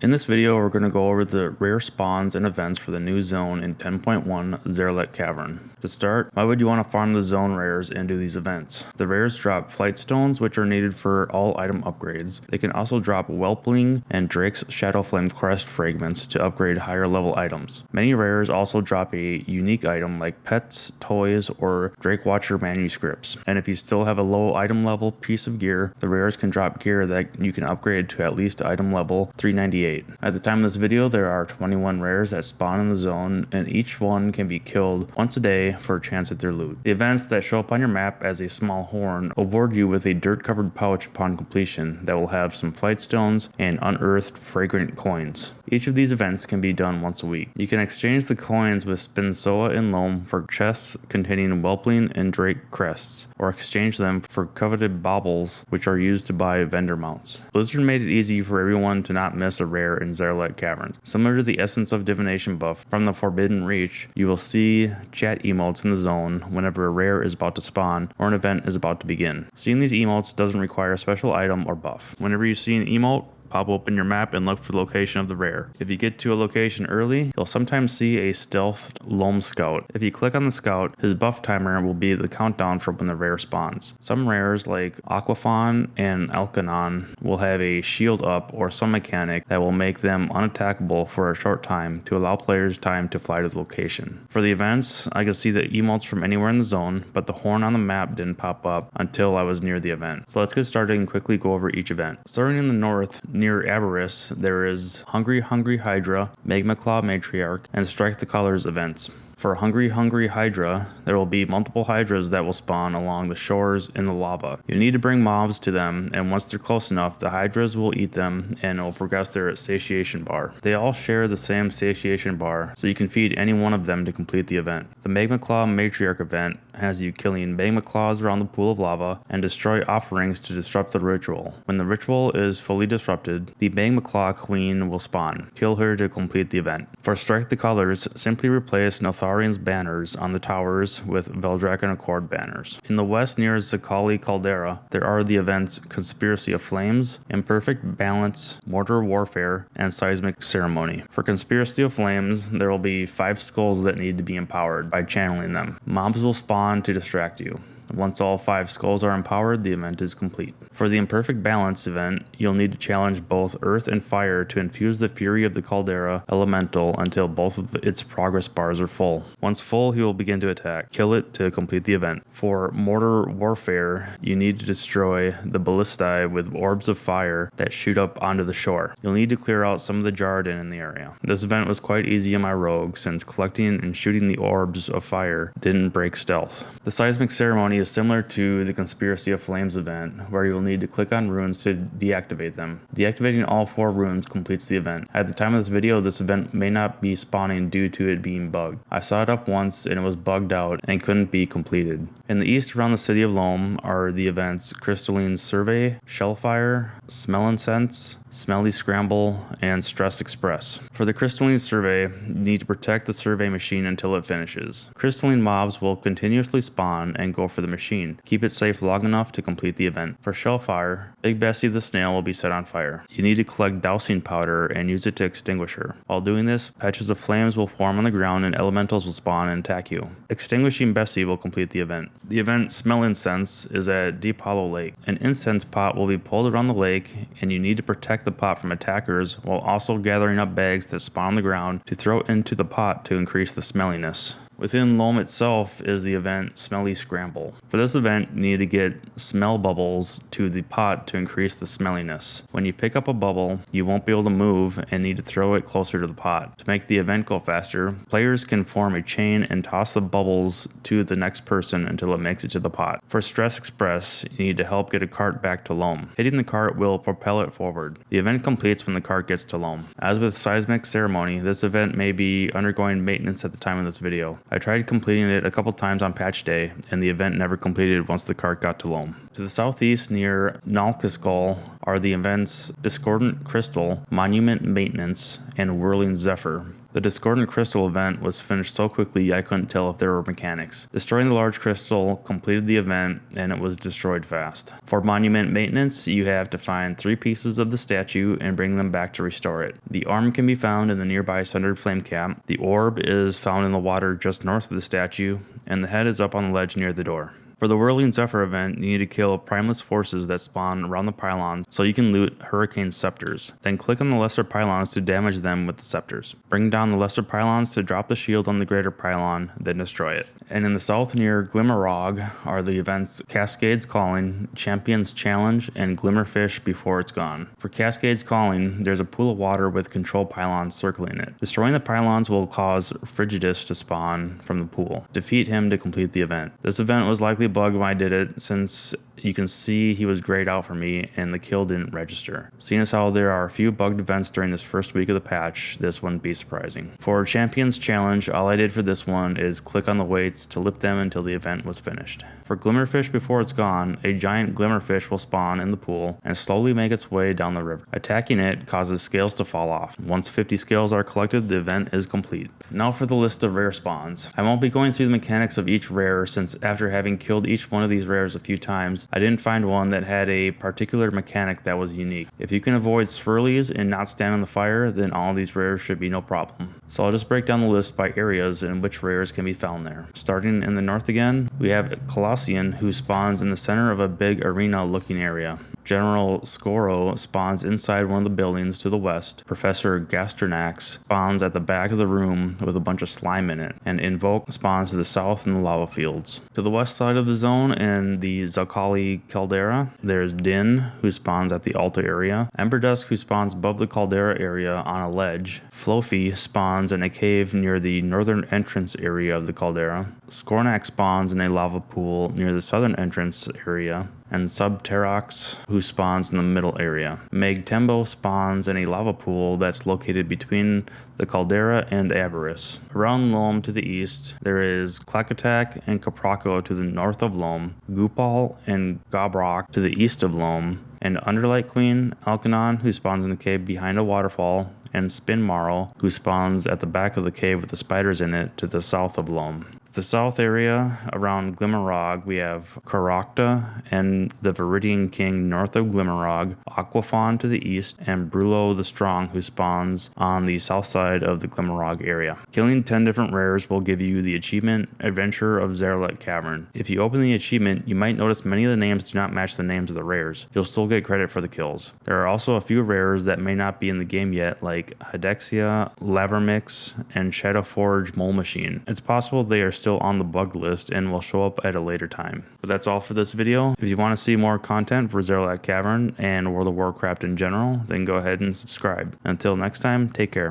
In this video, we're going to go over the rare spawns and events for the new zone in 10.1 Zaralek Cavern. To start, why would you want to farm the zone rares and do these events? The rares drop flight stones, which are needed for all item upgrades. They can also drop Whelpling and Drake's Shadowflame crest fragments to upgrade higher level items. Many rares also drop a unique item like pets, toys, or Drake Watcher manuscripts. And if you still have a low item level piece of gear, the rares can drop gear that you can upgrade to at least item level 398. At the time of this video, there are 21 rares that spawn in the zone, and each one can be killed once a day for a chance at their loot. The events that show up on your map as a small horn award you with a dirt-covered pouch upon completion that will have some flight stones and unearthed fragrant coins. Each of these events can be done once a week. You can exchange the coins with Spinsoa and Loamm for chests containing Whelpling and Drake crests, or exchange them for coveted baubles, which are used to buy vendor mounts. Blizzard made it easy for everyone to not miss a rare in Zaralek Caverns. Similar to the Essence of Divination buff from the Forbidden Reach, you will see chat emotes in the zone whenever a rare is about to spawn or an event is about to begin. Seeing these emotes doesn't require a special item or buff. Whenever you see an emote, pop open your map and look for the location of the rare. If you get to a location early, you'll sometimes see a stealth Loamm scout. If you click on the scout, his buff timer will be the countdown for when the rare spawns. Some rares like Aquaphon and Alkanon will have a shield up or some mechanic that will make them unattackable for a short time to allow players time to fly to the location. For the events, I could see the emotes from anywhere in the zone, but the horn on the map didn't pop up until I was near the event. So let's get started and quickly go over each event. Starting in the north, near Aberrus, there is Hungry Hydra, Magma Claw Matriarch, and Strike the Colors events. For Hungry Hydra, there will be multiple Hydras that will spawn along the shores in the lava. You need to bring mobs to them, and once they're close enough, the Hydras will eat them and it will progress their satiation bar. They all share the same satiation bar, so you can feed any one of them to complete the event. The Magma Claw Matriarch event has you killing Magma Claws around the pool of lava and destroy offerings to disrupt the ritual. When the ritual is fully disrupted, the Magma Claw Queen will spawn. Kill her to complete the event. For Strike the Colors, simply replace Notharian's banners on the towers with Veldrak Accord banners. In the west near Zaqali Caldera, there are the events Conspiracy of Flames, Imperfect Balance, Mortar Warfare, and Seismic Ceremony. For Conspiracy of Flames, there will be 5 skulls that need to be empowered by channeling them. Mobs will spawn to distract you. Once all 5 skulls are empowered, the event is complete. For the Imperfect Balance event, you'll need to challenge both Earth and Fire to infuse the Fury of the Caldera Elemental until both of its progress bars are full. Once full, he will begin to attack. Kill it to complete the event. For Mortar Warfare, you need to destroy the Ballistae with orbs of fire that shoot up onto the shore. You'll need to clear out some of the Jarden in the area. This event was quite easy in my rogue, since collecting and shooting the orbs of fire didn't break stealth. The Seismic Ceremony is similar to the Conspiracy of Flames event, where you will need to click on runes to deactivate them. Deactivating all 4 runes completes the event. At the time of this video, this event may not be spawning due to it being bugged. I saw it up once and it was bugged out and couldn't be completed. In the east around the city of Loamm are the events Crystalline Survey, Shellfire, Smell Incense, Smelly Scramble, and Stress Express. For the Crystalline Survey, you need to protect the survey machine until it finishes. Crystalline mobs will continuously spawn and go for the machine. Keep it safe long enough to complete the event. For Shellfire, Big Bessie the snail will be set on fire. You need to collect dousing powder and use it to extinguish her. While doing this, patches of flames will form on the ground and elementals will spawn and attack you. Extinguishing Bessie will complete the event. The event Smell Incense is at Deep Hollow Lake. An incense pot will be pulled around the lake, and you need to protect the pot from attackers while also gathering up bags that spawn on the ground to throw into the pot to increase the smelliness. Within Loamm itself is the event Smelly Scramble. For this event, you need to get smell bubbles to the pot to increase the smelliness. When you pick up a bubble, you won't be able to move and need to throw it closer to the pot. To make the event go faster, players can form a chain and toss the bubbles to the next person until it makes it to the pot. For Stress Express, you need to help get a cart back to Loamm. Hitting the cart will propel it forward. The event completes when the cart gets to Loamm. As with Seismic Ceremony, this event may be undergoing maintenance at the time of this video. I tried completing it a couple times on patch day, and the event never completed once the cart got to Loamm. To the southeast near Ks'Kol are the events Discordant Crystal, Monument Maintenance, and Whirling Zephyr. The Discordant Crystal event was finished so quickly I couldn't tell if there were mechanics. Destroying the large crystal completed the event, and it was destroyed fast. For monument maintenance, you have to find 3 pieces of the statue and bring them back to restore it. The arm can be found in the nearby Sundered Flame Cap. The orb is found in the water just north of the statue, and the head is up on the ledge near the door. For the Whirling Zephyr event, you need to kill primeless forces that spawn around the pylons so you can loot Hurricane Scepters. Then click on the lesser pylons to damage them with the scepters. Bring down the lesser pylons to drop the shield on the greater pylon, then destroy it. And in the south near Glimmerogg are the events Cascades Calling, Champions Challenge, and Glimmerfish Before It's Gone. For Cascades Calling, there's a pool of water with control pylons circling it. Destroying the pylons will cause Frigidus to spawn from the pool. Defeat him to complete the event. This event was likely bugged when I did it, since you can see he was grayed out for me and the kill didn't register. Seeing as how there are a few bugged events during this first week of the patch, this wouldn't be surprising. For Champions Challenge, all I did for this one is click on the weights to lift them until the event was finished. For Glimmerfish Before It's Gone, a giant glimmerfish will spawn in the pool and slowly make its way down the river. Attacking it causes scales to fall off. Once 50 scales are collected, the event is complete. Now for the list of rare spawns. I won't be going through the mechanics of each rare, since after having killed each one of these rares a few times, I didn't find one that had a particular mechanic that was unique. If you can avoid swirlies and not stand on the fire, then all of these rares should be no problem. So I'll just break down the list by areas and which rares can be found there. Starting in the north again, we have Colossian, who spawns in the center of a big arena looking area. General Scoro spawns inside one of the buildings to the west. Professor Gastronax spawns at the back of the room with a bunch of slime in it. And Invoke spawns to the south in the lava fields. To the west side of the zone in the Zaqali Caldera, there's Din, who spawns at the altar area. Emberdusk, who spawns above the Caldera area on a ledge. Flofi spawns in a cave near the northern entrance area of the Caldera. Skornak spawns in a lava pool near the southern entrance area. And Subterox, who spawns in the middle area. Megtembo spawns in a lava pool that's located between the Caldera and Aberrus. Around Loamm to the east, there is Klakotak and Capraco to the north of Loamm, Gupal and Gobrock to the east of Loamm, and Underlight Queen, Alkanon, who spawns in the cave behind a waterfall, and Spinmarl, who spawns at the back of the cave with the spiders in it to the south of Loamm. The south area around Glimmerogg, we have Karakta and the Viridian King north of Glimmerogg, Aquafawn to the east, and Brulo the Strong, who spawns on the south side of the Glimmerogg area. Killing 10 different rares will give you the achievement Adventure of Zaralek Cavern. If you open the achievement, you might notice many of the names do not match the names of the rares. You'll still get credit for the kills. There are also a few rares that may not be in the game yet, like Hadexia, Lavermix, and Shadowforge Mole Machine. It's possible they are still on the bug list and will show up at a later time. But that's all for this video. If you want to see more content for Zaralek Cavern and World of Warcraft in general, then go ahead and subscribe. Until next time, take care.